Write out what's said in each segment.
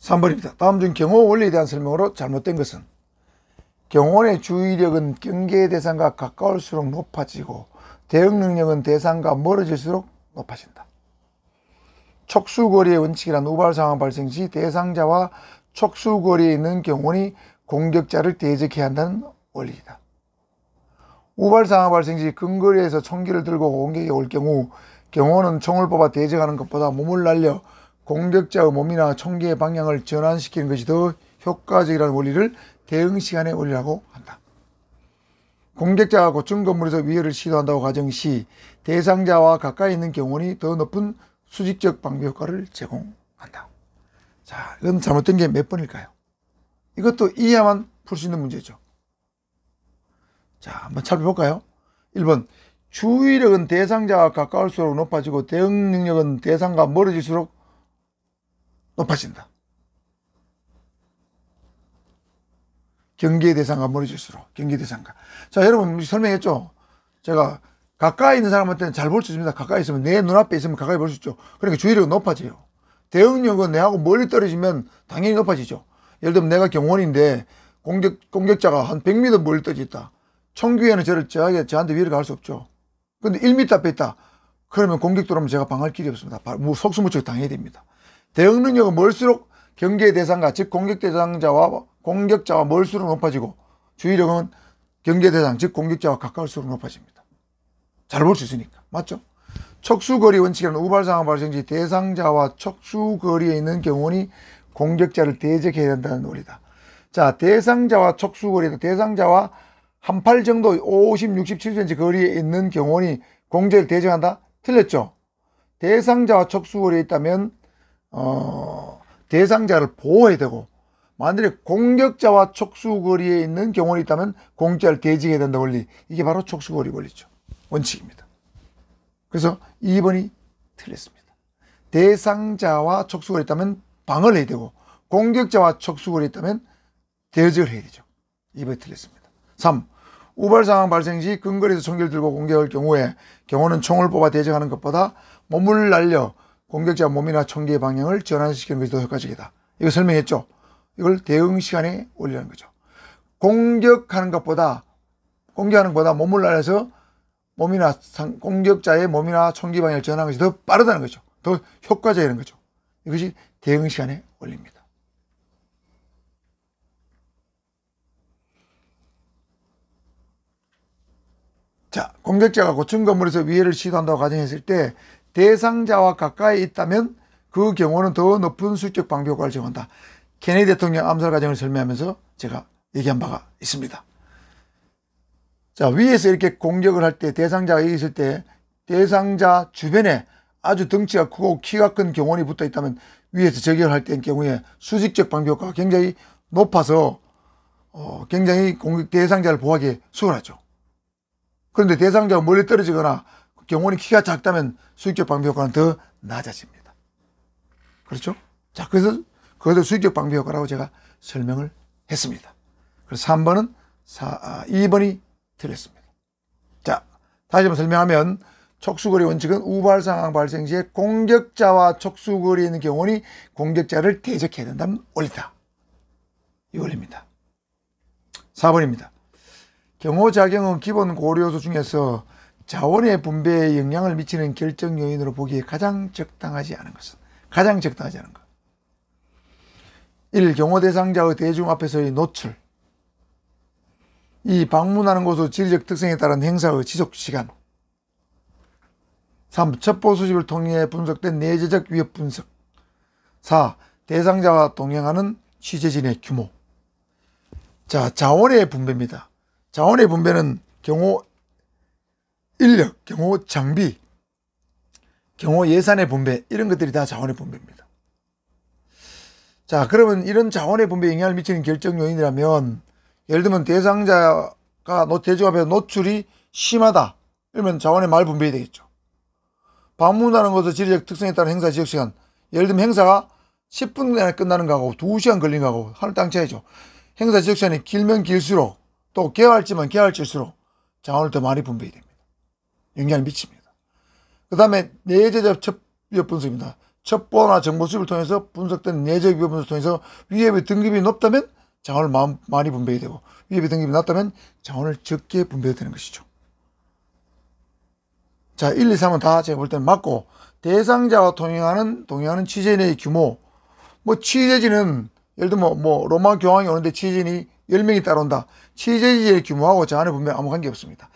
3번입니다. 다음 중 경호 원리에 대한 설명으로 잘못된 것은 경호원의 주의력은 경계 대상과 가까울수록 높아지고 대응 능력은 대상과 멀어질수록 높아진다. 촉수거리의 원칙이란 우발 상황 발생 시 대상자와 촉수거리에 있는 경호원이 공격자를 대적해야 한다는 원리이다. 우발 상황 발생 시 근거리에서 총기를 들고 공격에 올 경우 경호원은 총을 뽑아 대적하는 것보다 몸을 날려 공격자의 몸이나 총기의 방향을 전환시키는 것이 더 효과적이라는 원리를 대응 시간의 원리라고 한다. 공격자가 고층 건물에서 위해를 시도한다고 가정 시 대상자와 가까이 있는 경호원이 더 높은 수직적 방비 효과를 제공한다. 자, 이건 잘못된 게 몇 번일까요? 이것도 이해야만 풀 수 있는 문제죠. 자, 한번 살펴볼까요? 1번, 주의력은 대상자와 가까울수록 높아지고 대응 능력은 대상과 멀어질수록 높아진다. 경계 대상과 멀어질수록, 경계 대상과. 자, 여러분 설명했죠? 제가 가까이 있는 사람한테는 잘 볼 수 있습니다. 가까이 있으면, 내 눈앞에 있으면 가까이 볼 수 있죠. 그러니까 주의력은 높아져요. 대응력은 내하고 멀리 떨어지면 당연히 높아지죠. 예를 들면 내가 경호원인데 공격자가 한 100m 멀리 떨어져 있다. 총기에는 저한테 위를 가할 수 없죠. 근데 1m 앞에 있다. 그러면 공격 들어오면 제가 방할 길이 없습니다. 속수무책 당해야 됩니다. 대응 능력은 멀수록 경계 대상과, 즉 공격 대상자와 공격자와 멀수록 높아지고, 주의력은 경계 대상, 즉 공격자와 가까울수록 높아집니다. 잘 볼 수 있으니까. 맞죠? 촉수거리 원칙이라는 우발 상황 발생 시 대상자와 촉수거리에 있는 경호원이 공격자를 대적해야 된다는 원리다. 자, 대상자와 촉수거리다. 대상자와 한 팔 정도 50, 67cm 거리에 있는 경호원이 공격을 대적한다? 틀렸죠? 대상자와 촉수거리에 있다면 대상자를 보호해야 되고, 만약에 공격자와 촉수거리에 있는 경호원이 있다면 공격자를 대적해야 된다 원리. 이게 바로 촉수거리 원리죠. 원칙입니다. 그래서 2번이 틀렸습니다. 대상자와 촉수거리에 있다면 방어를 해야 되고, 공격자와 촉수거리에 있다면 대적을 해야 되죠. 2번이 틀렸습니다. 3. 우발 상황 발생 시 근거리에서 총기를 들고 공격할 경우에 경호는 총을 뽑아 대적하는 것보다 몸을 날려 공격자 몸이나 총기의 방향을 전환시키는 것이 더 효과적이다. 이거 설명했죠? 이걸 대응 시간의 원리라는 거죠. 공격하는 것보다 몸을 날려서 공격자의 몸이나 총기 방향을 전환하는 것이 더 빠르다는 거죠. 더 효과적이라는 거죠. 이것이 대응 시간의 원리입니다. 자, 공격자가 고층 건물에서 위해를 시도한다고 가정했을 때 대상자와 가까이 있다면 그 경우는 더 높은 수직적 방비 효과를 제공한다. 케네디 대통령 암살 과정을 설명하면서 제가 얘기한 바가 있습니다. 자, 위에서 이렇게 공격을 할 때, 대상자가 여기 있을 때 대상자 주변에 아주 덩치가 크고 키가 큰 경호원이 붙어 있다면 위에서 저격을 할 때의 경우에 수직적 방비 효과가 굉장히 높아서 굉장히 대상자를 보호하기 수월하죠. 그런데 대상자가 멀리 떨어지거나 경호원이 키가 작다면 수직적 방비 효과는 더 낮아집니다. 그렇죠? 자, 그래서 그것을 수직적 방비 효과라고 제가 설명을 했습니다. 그래서 3번은 2번이 틀렸습니다. 자, 다시 한번 설명하면 촉수거리 원칙은 우발 상황 발생 시에 공격자와 촉수거리에 있는 경호원이 공격자를 대적해야 된다는 원리다. 이 원리입니다. 4번입니다. 경호작용은 기본 고려요소 중에서 자원의 분배에 영향을 미치는 결정 요인으로 보기에 가장 적당하지 않은 것은? 가장 적당하지 않은 것. 1. 경호 대상자의 대중 앞에서의 노출. 2. 방문하는 곳의 지리적 특성에 따른 행사의 지속시간. 3. 첩보 수집을 통해 분석된 내재적 위협 분석. 4. 대상자와 동행하는 취재진의 규모. 자, 자원의 분배입니다. 자원의 분배는 경호 인력, 경호 장비, 경호 예산의 분배, 이런 것들이 다 자원의 분배입니다. 자, 그러면 이런 자원의 분배에 영향을 미치는 결정 요인이라면, 예를 들면 대상자가 대중 앞에서 노출이 심하다. 이러면 자원의 말 분배해야 되겠죠. 방문하는 것의 지리적 특성에 따른 행사 지역시간. 예를 들면 행사가 10분 안에 끝나는 거하고 2시간 걸린 거하고 하늘 땅 차이죠. 행사 지역시간이 길면 길수록, 또 개활지면 개활질수록 자원을 더 많이 분배해야 됩니다. 영향을 미칩니다. 그 다음에 내재적 첩위협 분석입니다. 첩보나 정보 수집을 통해서 분석된 내적 위협 분석을 통해서 위협의 등급이 높다면 자원을 많이 분배해야 되고, 위협의 등급이 낮다면 자원을 적게 분배해야 되는 것이죠. 자, 1, 2, 3은 다 제가 볼 때는 맞고, 대상자와 동행하는 취재진의 규모, 뭐 취재진은 예를 들면 뭐 로마 교황이 오는데 취재진이 10명이 따라온다. 취재진의 규모하고 자원의 분배 아무 관계 없습니다.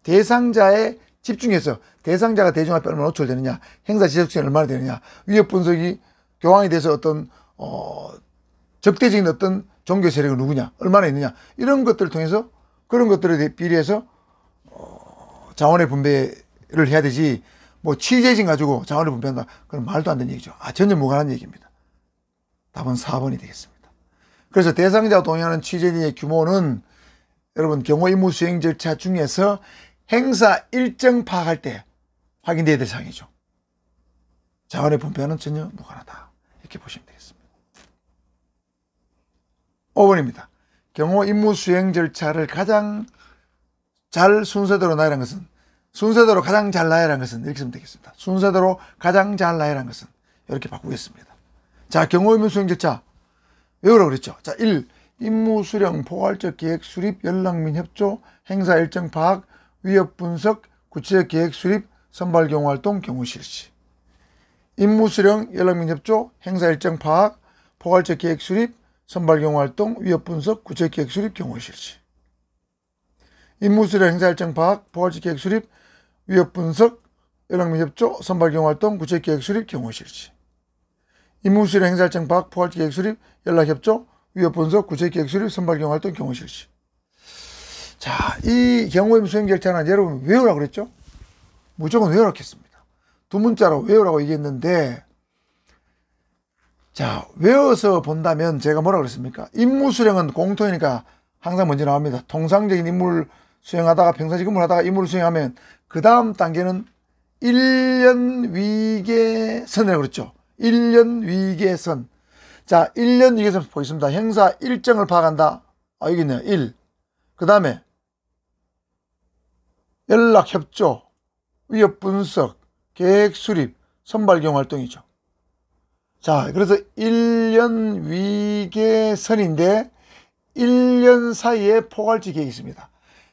대상자에 집중해서 대상자가 대중 앞에 얼마나 노출되느냐, 행사 지속성이 얼마나 되느냐, 위협 분석이 교황에 대해서 어떤 적대적인 어떤 종교 세력은 누구냐, 얼마나 있느냐, 이런 것들을 통해서 그런 것들에 비례해서 자원의 분배를 해야 되지, 뭐 취재진 가지고 자원을 분배한다, 그건 말도 안 되는 얘기죠. 전혀 무관한 얘기입니다. 답은 4번이 되겠습니다. 그래서 대상자와 동행하는 취재진의 규모는 여러분 경호 임무 수행 절차 중에서 행사 일정 파악할 때 확인돼야 될 사항이죠. 자원의 분배는 전혀 무관하다, 이렇게 보시면 되겠습니다. 5번입니다. 경호 임무 수행 절차를 가장 잘 순서대로 나열한 것은, 순서대로 가장 잘 나열한 것은, 이렇게 쓰면 되겠습니다. 순서대로 가장 잘 나열한 것은, 이렇게 바꾸겠습니다. 자, 경호 임무 수행 절차 외우라고 그랬죠. 자, 1. 임무 수령, 포괄적 계획 수립, 연락 및 협조, 행사 일정 파악, 위협 분석, 구체적 계획 수립, 선발 경호 활동, 경호 실시. 임무 수령, 연락 및 협조, 행사 일정 파악, 포괄적 계획 수립, 선발 경호 활동, 위협 분석, 구체적 계획 수립, 경호 실시. 임무 수령, 행사 일정 파악, 포괄적 계획 수립, 위협 분석, 연락 및 협조, 선발 경호 활동, 구체적 계획 수립, 경호 실시. 임무 수령, 행사 일정 파악, 포괄적 계획 수립, 연락 협조, 위협 분석, 구체적 계획 수립, 선발 경호 활동, 경호 실시. 자, 이 경호 임무 수행 절차는 여러분 외우라고 그랬죠? 무조건 외우라고 했습니다. 두 문자로 외우라고 얘기했는데, 자, 외워서 본다면 제가 뭐라고 그랬습니까? 임무 수령은 공통이니까 항상 먼저 나옵니다. 통상적인 임무를 수행하다가 평상시 근무를 하다가 임무를 수행하면 그 다음 단계는 1년 위계선이라고 그랬죠. 1년 위계선. 자, 1년 위계선 보겠습니다. 행사 일정을 파악한다. 여기 있네요. 1. 그 다음에 연락 협조, 위협 분석, 계획 수립, 선발 경호 활동이죠. 자, 그래서 1년 위계선인데 1년 사이에 포괄적 계획이 있습니다.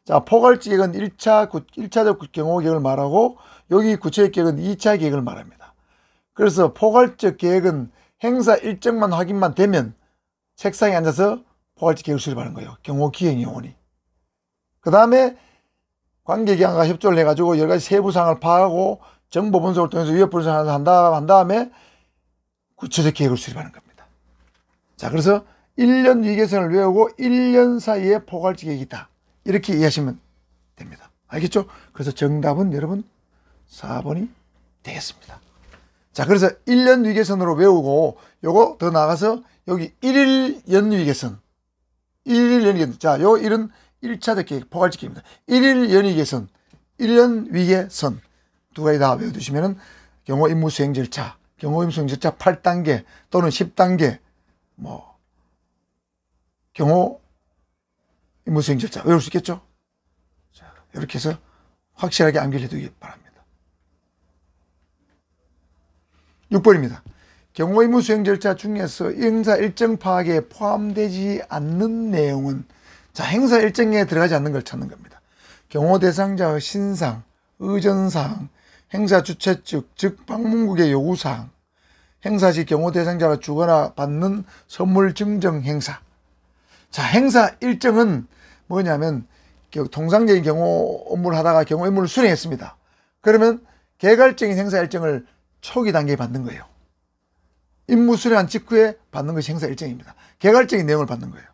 자, 포괄적 계획은 1차적 경호 계획을 말하고, 여기 구체적 계획은 2차 계획을 말합니다. 그래서 포괄적 계획은 행사 일정만 확인만 되면 책상에 앉아서 포괄적 계획을 수립하는 거예요. 경호 기행 요원이. 그 다음에 관계기관과 협조를 해가지고 여러 가지 세부사항을 파악하고 정보 분석을 통해서 위협 분석을 한 다음에 구체적 계획을 수립하는 겁니다. 자, 그래서 1년 위계선을 외우고 1년 사이에 포괄적 계획이 있다, 이렇게 이해하시면 됩니다. 알겠죠? 그래서 정답은 여러분 4번이 되겠습니다. 자, 그래서 1년 위계선으로 외우고, 요거 더 나가서 여기 1일 연위계선, 1일 연위계선. 자, 요 1은 1차적 계획, 포괄적 계획입니다. 1일 연위계선, 1년 위계선 두 가지 다 외워두시면은 경호 임무 수행 절차, 경호 임무 수행 절차 8단계 또는 10단계, 경호 임무 수행 절차 외울 수 있겠죠? 자, 이렇게 해서 확실하게 암기해 두기 바랍니다. 6번입니다. 경호 임무 수행 절차 중에서 행사 일정 파악에 포함되지 않는 내용은, 자, 행사 일정에 들어가지 않는 걸 찾는 겁니다. 경호 대상자의 신상, 의전사항, 행사 주최 측, 즉 방문국의 요구사항, 행사 시 경호 대상자가 주거나 받는 선물 증정 행사. 자, 행사 일정은 뭐냐면 통상적인 경호 업무를 하다가 경호 임무를 수행했습니다. 그러면 개괄적인 행사 일정을 초기 단계에 받는 거예요. 임무 수행한 직후에 받는 것이 행사 일정입니다. 개괄적인 내용을 받는 거예요.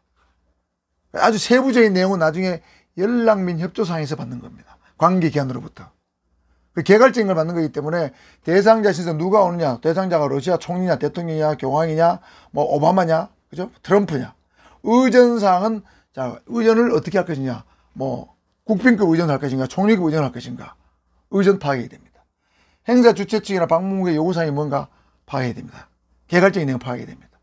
아주 세부적인 내용은 나중에 연락 및 협조사항에서 받는 겁니다. 관계기관으로부터. 그 개괄적인 걸 받는 거기 때문에 대상자 신청 누가 오느냐, 대상자가 러시아 총리냐, 대통령이냐, 교황이냐, 오바마냐, 그죠? 트럼프냐. 의전사항은, 자, 의전을 어떻게 할 것이냐, 국빈급 의전을 할 것인가, 총리급 의전을 할 것인가, 의전 파악해야 됩니다. 행사 주최 측이나 방문국의 요구사항이 뭔가 파악해야 됩니다. 개괄적인 내용 파악해야 됩니다.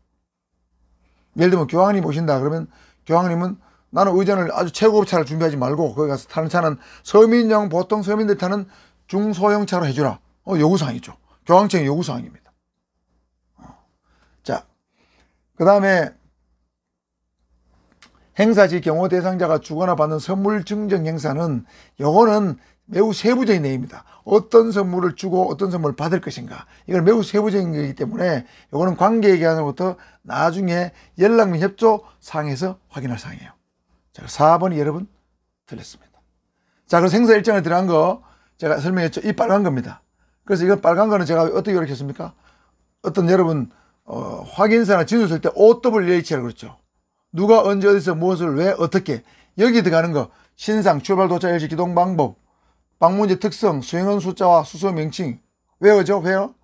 예를 들면 교황님 오신다 그러면 교황님은 나는 의전을 아주 최고급 차를 준비하지 말고 거기 가서 타는 차는 서민용, 보통 서민들 타는 중소형 차로 해주라. 요구사항이죠. 교황청의 요구사항입니다. 자, 그 다음에 행사시 경호 대상자가 주거나 받는 선물 증정 행사는 요거는 매우 세부적인 내용입니다. 어떤 선물을 주고 어떤 선물을 받을 것인가, 이건 매우 세부적인 거기 때문에 요거는 관계기관으로부터 나중에 연락 및 협조 사항에서 확인할 사항이에요. 자, 4번이 여러분 틀렸습니다. 자, 그래서 행사 일정에 들어간 거 제가 설명했죠. 이 빨간 겁니다. 그래서 이거 빨간 거는 제가 어떻게 요약했습니까? 어떤 여러분 확인서나 진술 쓸 때 OWH라고 그랬죠. 누가 언제 어디서 무엇을 왜 어떻게, 여기 들어가는 거 신상, 출발 도착 일시, 기동 방법, 방문지 특성, 수행원 숫자와 수소 명칭 외워죠? 외워?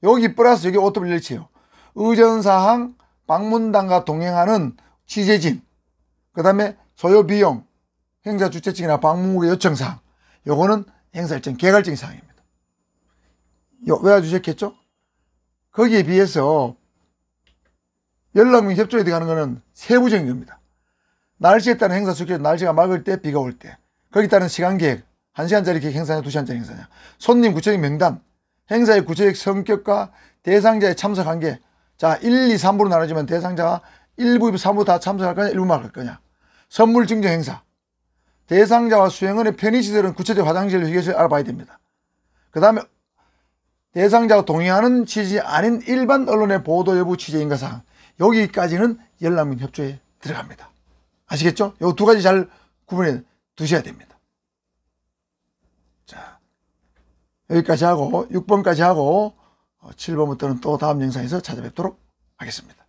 여기 플러스 여기 OWH예요. 의전사항, 방문단과 동행하는 취재진, 그 다음에 소요 비용, 행사 주최 측이나 방문국의 요청사항, 요거는 행사 일정 개괄적인 사항입니다. 외워주셨겠죠? 거기에 비해서 연락 및 협조에 들어가는 거는 세부적인 겁니다. 날씨에 따른 행사 스케줄, 날씨가 맑을 때, 비가 올 때, 거기에 따른 시간 계획, 1시간짜리 행사냐 2시간짜리 행사냐, 손님 구체적 명단, 행사의 구체적 성격과 대상자의 참석 한계. 자, 1, 2, 3부로 나눠지면 대상자가 1부, 2부, 3부 다 참석할 거냐 1부만 할 거냐. 선물 증정 행사, 대상자와 수행원의 편의시설은 구체적 화장실, 휴게실 알아봐야 됩니다. 그 다음에 대상자와 동행하는 취지 아닌 일반 언론의 보도 여부 취재인가 사항, 여기까지는 연락 및 협조에 들어갑니다. 아시겠죠? 요 두 가지 잘 구분해 두셔야 됩니다. 자, 여기까지 하고 6번까지 하고 7번부터는 또 다음 영상에서 찾아뵙도록 하겠습니다.